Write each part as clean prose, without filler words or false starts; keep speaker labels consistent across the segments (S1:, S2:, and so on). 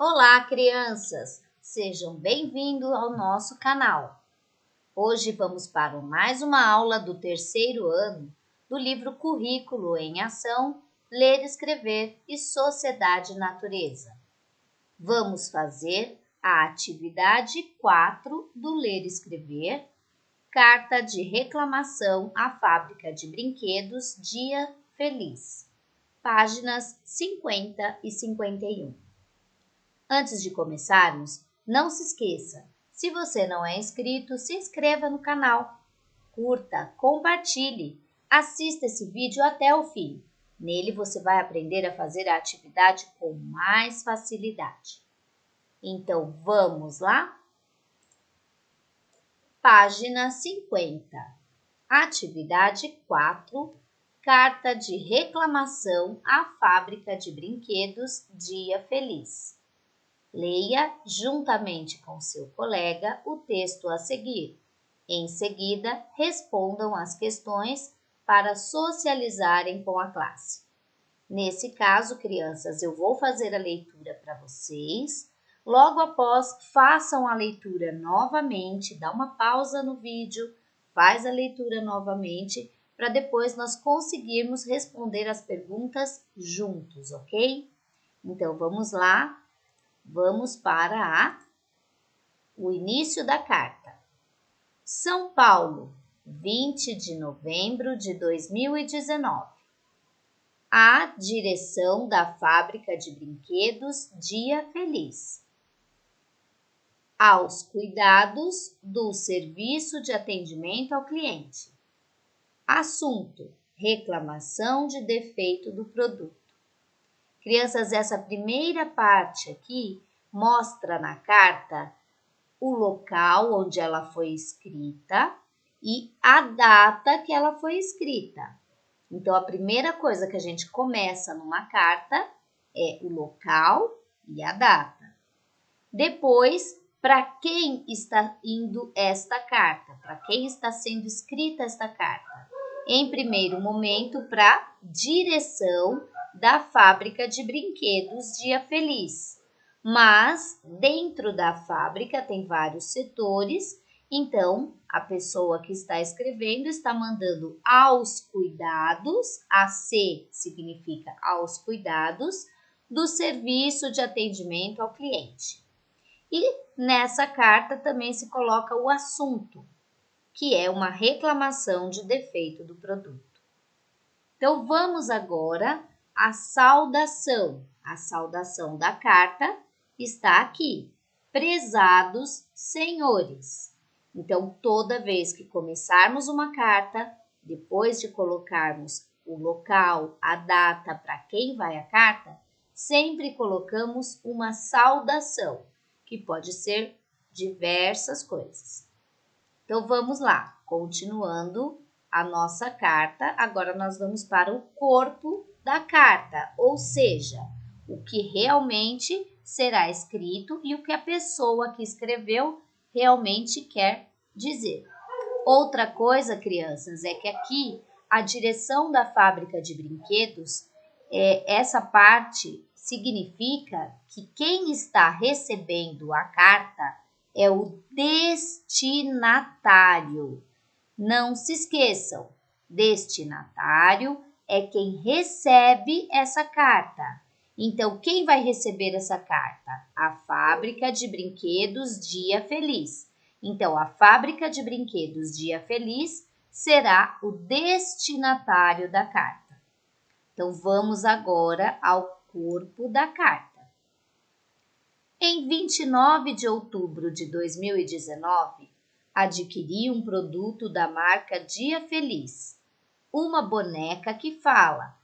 S1: Olá, crianças! Sejam bem-vindos ao nosso canal. Hoje vamos para mais uma aula do terceiro ano do livro Currículo em Ação, Ler, Escrever e Sociedade e Natureza. Vamos fazer a atividade 4 do Ler e Escrever, Carta de Reclamação à Fábrica de Brinquedos Dia Feliz, páginas 50 e 51. Antes de começarmos, não se esqueça, se você não é inscrito, se inscreva no canal, curta, compartilhe, assista esse vídeo até o fim. Nele você vai aprender a fazer a atividade com mais facilidade. Então, vamos lá? Página 50. Atividade 4. Carta de reclamação à Fábrica de Brinquedos Dia Feliz. Leia, juntamente com seu colega, o texto a seguir. Em seguida, respondam as questões para socializarem com a classe. Nesse caso, crianças, eu vou fazer a leitura para vocês. Logo após, façam a leitura novamente, dá uma pausa no vídeo, faz a leitura novamente, para depois nós conseguirmos responder as perguntas juntos, ok? Então, vamos lá. Vamos para o início da carta. São Paulo, 20 de novembro de 2019. À direção da Fábrica de Brinquedos Dia Feliz. Aos cuidados do Serviço de Atendimento ao Cliente. Assunto: reclamação de defeito do produto. Crianças, essa primeira parte aqui mostra na carta o local onde ela foi escrita e a data que ela foi escrita. Então, a primeira coisa que a gente começa numa carta é o local e a data. Depois, para quem está indo esta carta? Para quem está sendo escrita esta carta? Em primeiro momento, para direção da Fábrica de Brinquedos Dia Feliz. Mas dentro da fábrica tem vários setores, então a pessoa que está escrevendo está mandando aos cuidados, AC significa aos cuidados, do Serviço de Atendimento ao Cliente. E nessa carta também se coloca o assunto, que é uma reclamação de defeito do produto. Então vamos agora à saudação. A saudação da carta está aqui. Prezados senhores. Então, toda vez que começarmos uma carta, depois de colocarmos o local, a data para quem vai a carta, sempre colocamos uma saudação, que pode ser diversas coisas. Então, vamos lá, continuando a nossa carta. Agora, nós vamos para o corpo da carta, ou seja, o que realmente será escrito e o que a pessoa que escreveu realmente quer dizer. Outra coisa, crianças, é que aqui a direção da fábrica de brinquedos, essa parte significa que quem está recebendo a carta é o destinatário. Não se esqueçam, destinatário é quem recebe essa carta. Então, quem vai receber essa carta? A Fábrica de Brinquedos Dia Feliz. Então, a Fábrica de Brinquedos Dia Feliz será o destinatário da carta. Então, vamos agora ao corpo da carta. Em 29 de outubro de 2019, adquiri um produto da marca Dia Feliz, uma boneca que fala.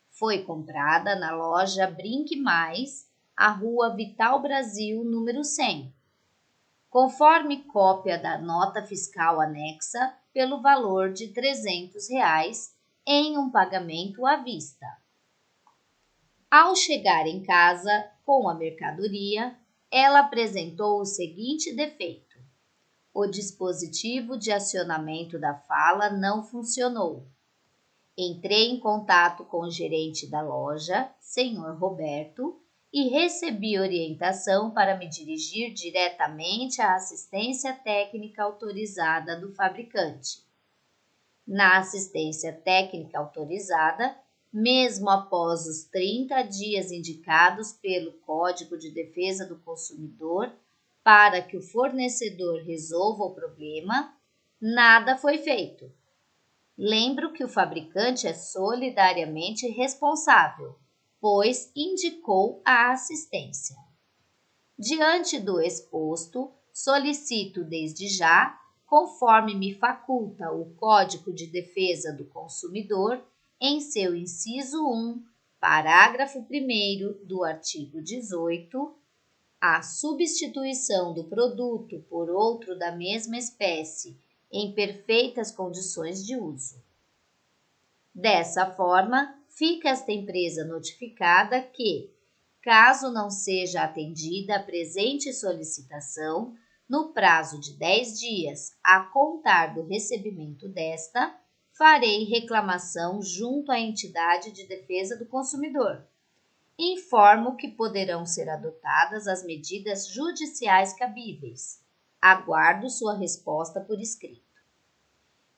S1: Foi comprada na loja Brinque Mais, a Rua Vital Brasil, número 100, conforme cópia da nota fiscal anexa pelo valor de R$ 300 em um pagamento à vista. Ao chegar em casa com a mercadoria, ela apresentou o seguinte defeito: o dispositivo de acionamento da fala não funcionou. Entrei em contato com o gerente da loja, senhor Roberto, e recebi orientação para me dirigir diretamente à assistência técnica autorizada do fabricante. Na assistência técnica autorizada, mesmo após os 30 dias indicados pelo Código de Defesa do Consumidor para que o fornecedor resolva o problema, nada foi feito. Lembro que o fabricante é solidariamente responsável, pois indicou a assistência. Diante do exposto, solicito desde já, conforme me faculta o Código de Defesa do Consumidor, em seu inciso 1, parágrafo 1º do artigo 18, a substituição do produto por outro da mesma espécie em perfeitas condições de uso. Dessa forma, fica esta empresa notificada que, caso não seja atendida a presente solicitação, no prazo de 10 dias a contar do recebimento desta, farei reclamação junto à entidade de defesa do consumidor. Informo que poderão ser adotadas as medidas judiciais cabíveis. Aguardo sua resposta por escrito.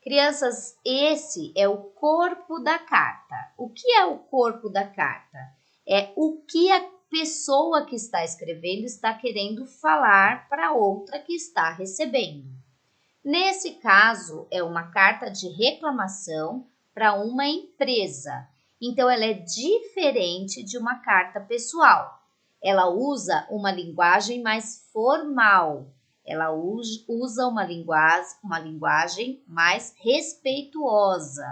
S1: Crianças, esse é o corpo da carta. O que é o corpo da carta? É o que a pessoa que está escrevendo está querendo falar para outra que está recebendo. Nesse caso, é uma carta de reclamação para uma empresa. Então, ela é diferente de uma carta pessoal. Ela usa uma linguagem mais formal. Ela usa uma linguagem mais respeituosa.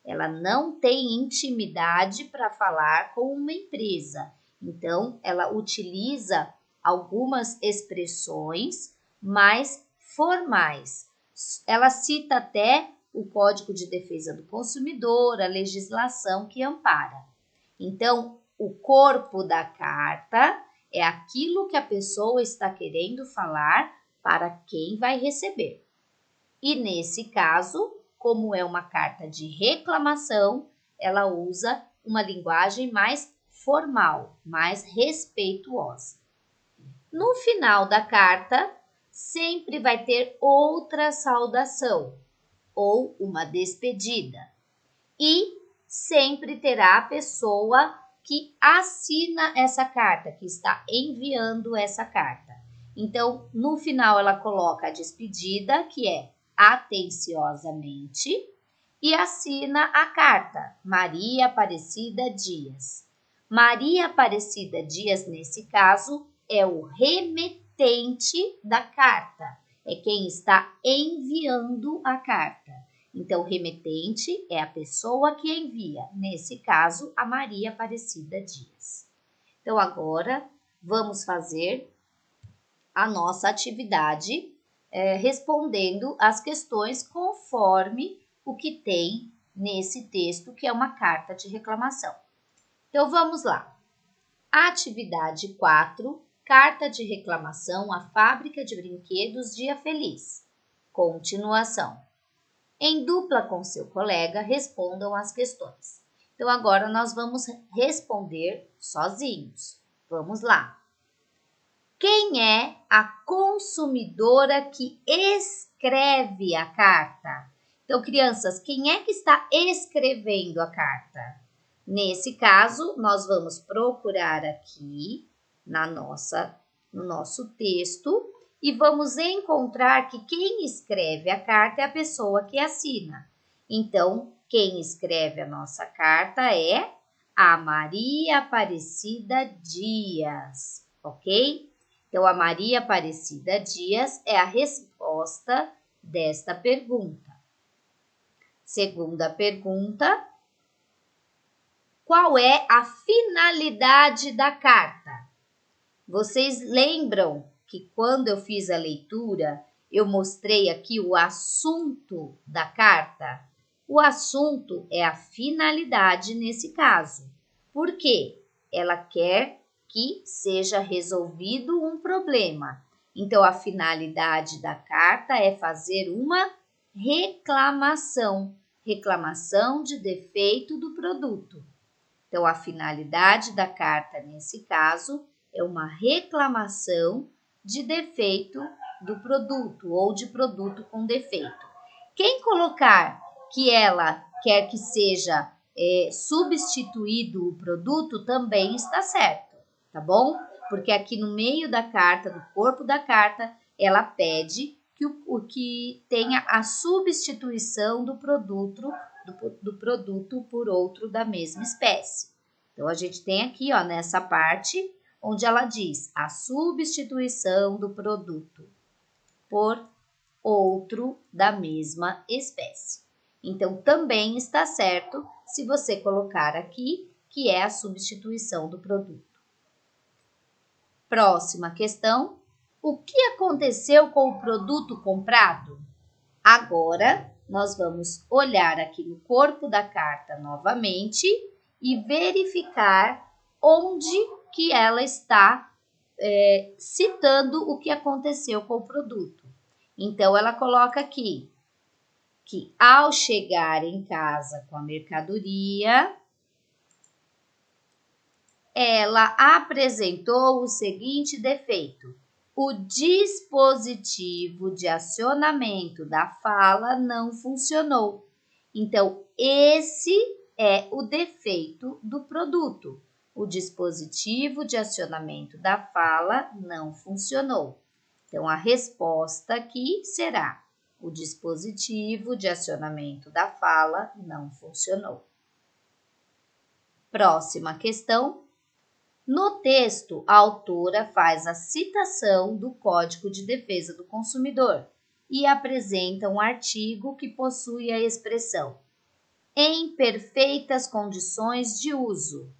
S1: Ela não tem intimidade para falar com uma empresa. Então, ela utiliza algumas expressões mais formais. Ela cita até o Código de Defesa do Consumidor, a legislação que ampara. Então, o corpo da carta é aquilo que a pessoa está querendo falar para quem vai receber. E nesse caso, como é uma carta de reclamação, ela usa uma linguagem mais formal, mais respeituosa. No final da carta, sempre vai ter outra saudação ou uma despedida. E sempre terá a pessoa que assina essa carta, que está enviando essa carta. Então, no final, ela coloca a despedida, que é atenciosamente, e assina a carta, Maria Aparecida Dias. Maria Aparecida Dias, nesse caso, é o remetente da carta, é quem está enviando a carta. Então, o remetente é a pessoa que envia, nesse caso, a Maria Aparecida Dias. Então, agora, vamos fazer a nossa atividade respondendo as questões conforme o que tem nesse texto, que é uma carta de reclamação. Então, vamos lá. Atividade 4, carta de reclamação à fábrica de brinquedos Dia Feliz. Continuação. Em dupla com seu colega, respondam as questões. Então, agora nós vamos responder sozinhos. Vamos lá. Quem é a consumidora que escreve a carta? Então, crianças, quem é que está escrevendo a carta? Nesse caso, nós vamos procurar aqui no nosso texto e vamos encontrar que quem escreve a carta é a pessoa que assina. Então, quem escreve a nossa carta é a Maria Aparecida Dias, ok? Então, a Maria Aparecida Dias é a resposta desta pergunta. Segunda pergunta. Qual é a finalidade da carta? Vocês lembram que quando eu fiz a leitura, eu mostrei aqui o assunto da carta? O assunto é a finalidade nesse caso. Por quê? Ela quer que seja resolvido um problema. Então, a finalidade da carta é fazer uma reclamação de defeito do produto. Então, a finalidade da carta, nesse caso, é uma reclamação de defeito do produto ou de produto com defeito. Quem colocar que ela quer que seja substituído o produto também está certo, tá bom? Porque aqui no meio da carta, no corpo da carta, ela pede que tenha a substituição do produto por outro da mesma espécie. Então, a gente tem aqui, ó, nessa parte, onde ela diz a substituição do produto por outro da mesma espécie. Então, também está certo se você colocar aqui que é a substituição do produto. Próxima questão. O que aconteceu com o produto comprado? Agora, nós vamos olhar aqui no corpo da carta novamente e verificar onde que ela está citando o que aconteceu com o produto. Então, ela coloca aqui que ao chegar em casa com a mercadoria, ela apresentou o seguinte defeito: o dispositivo de acionamento da fala não funcionou. Então, esse é o defeito do produto. O dispositivo de acionamento da fala não funcionou. Então, a resposta aqui será: o dispositivo de acionamento da fala não funcionou. Próxima questão. No texto, a autora faz a citação do Código de Defesa do Consumidor e apresenta um artigo que possui a expressão em perfeitas condições de uso.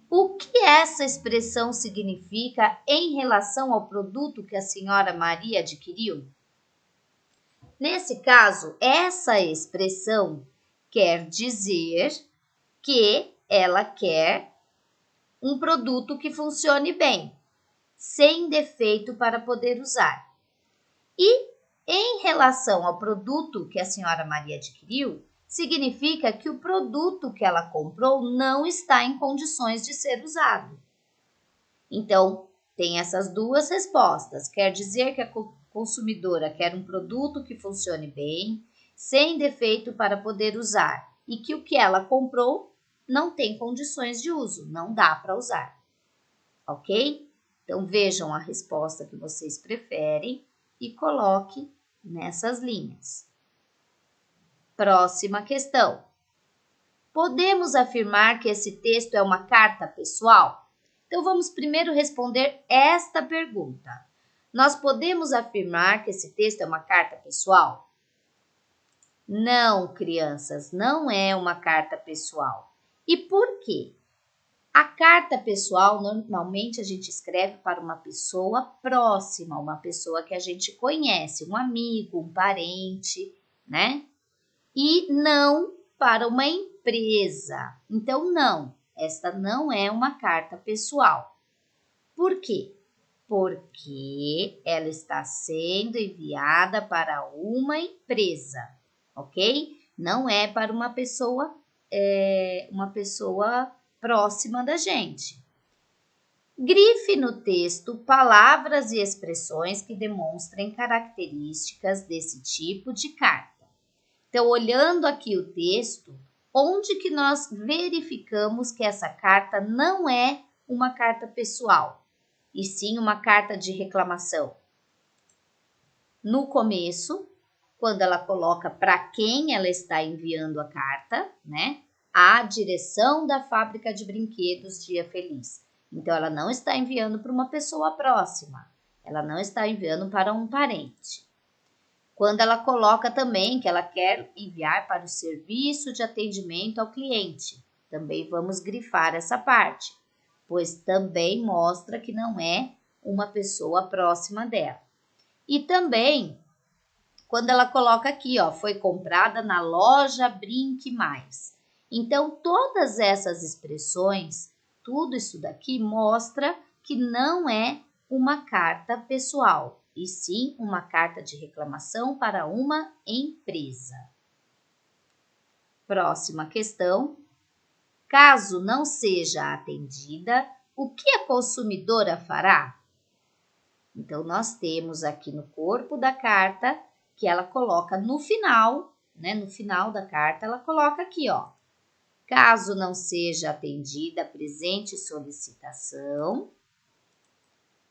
S1: O que essa expressão significa em relação ao produto que a senhora Maria adquiriu? Nesse caso, essa expressão quer dizer que ela quer um produto que funcione bem, sem defeito para poder usar. E em relação ao produto que a senhora Maria adquiriu, significa que o produto que ela comprou não está em condições de ser usado. Então, tem essas duas respostas. Quer dizer que a consumidora quer um produto que funcione bem, sem defeito para poder usar, e que o que ela comprou não tem condições de uso, não dá para usar. Ok? Então, vejam a resposta que vocês preferem e coloque nessas linhas. Próxima questão. Podemos afirmar que esse texto é uma carta pessoal? Então, vamos primeiro responder esta pergunta. Nós podemos afirmar que esse texto é uma carta pessoal? Não, crianças, não é uma carta pessoal. E por quê? A carta pessoal, normalmente a gente escreve para uma pessoa próxima, uma pessoa que a gente conhece, um amigo, um parente, né? E não para uma empresa. Então, não, esta não é uma carta pessoal. Por quê? Porque ela está sendo enviada para uma empresa, ok? Não é para uma pessoa próxima da gente. Grife no texto palavras e expressões que demonstrem características desse tipo de carta. Então, olhando aqui o texto, onde que nós verificamos que essa carta não é uma carta pessoal, e sim uma carta de reclamação? No começo, quando ela coloca para quem ela está enviando a carta, né? A direção da fábrica de brinquedos Dia Feliz. Então, ela não está enviando para uma pessoa próxima, ela não está enviando para um parente. Quando ela coloca também que ela quer enviar para o serviço de atendimento ao cliente, também vamos grifar essa parte, pois também mostra que não é uma pessoa próxima dela. E também, quando ela coloca aqui, ó, foi comprada na loja Brinque Mais. Então, todas essas expressões, tudo isso daqui mostra que não é uma carta pessoal, e sim uma carta de reclamação para uma empresa. Próxima questão. Caso não seja atendida, o que a consumidora fará? Então, nós temos aqui no corpo da carta que ela coloca no final, né? No final da carta, ela coloca aqui, ó. Caso não seja atendida a presente solicitação,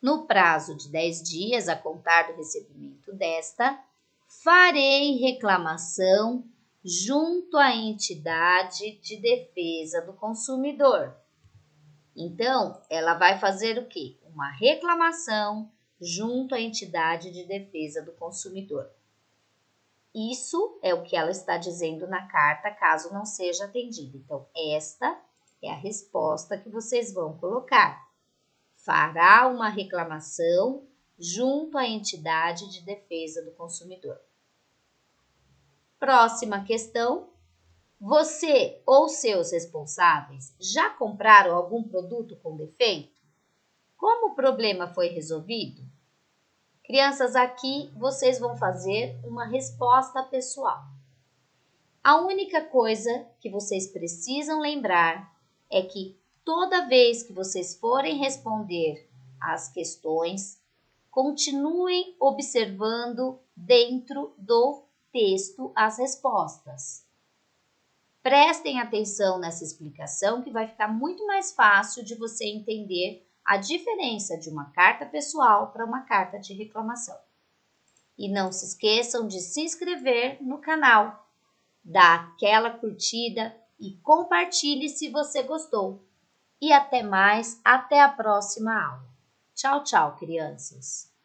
S1: no prazo de 10 dias a contar do recebimento desta, farei reclamação junto à entidade de defesa do consumidor. Então, ela vai fazer o quê? Uma reclamação junto à entidade de defesa do consumidor. Isso é o que ela está dizendo na carta, caso não seja atendida. Então, esta é a resposta que vocês vão colocar. Fará uma reclamação junto à entidade de defesa do consumidor. Próxima questão. Você ou seus responsáveis já compraram algum produto com defeito? Como o problema foi resolvido? Crianças, aqui vocês vão fazer uma resposta pessoal. A única coisa que vocês precisam lembrar é que toda vez que vocês forem responder às questões, continuem observando dentro do texto as respostas. Prestem atenção nessa explicação que vai ficar muito mais fácil de você entender a diferença de uma carta pessoal para uma carta de reclamação. E não se esqueçam de se inscrever no canal, dar aquela curtida e compartilhe se você gostou. E até mais, até a próxima aula. Tchau, tchau, crianças!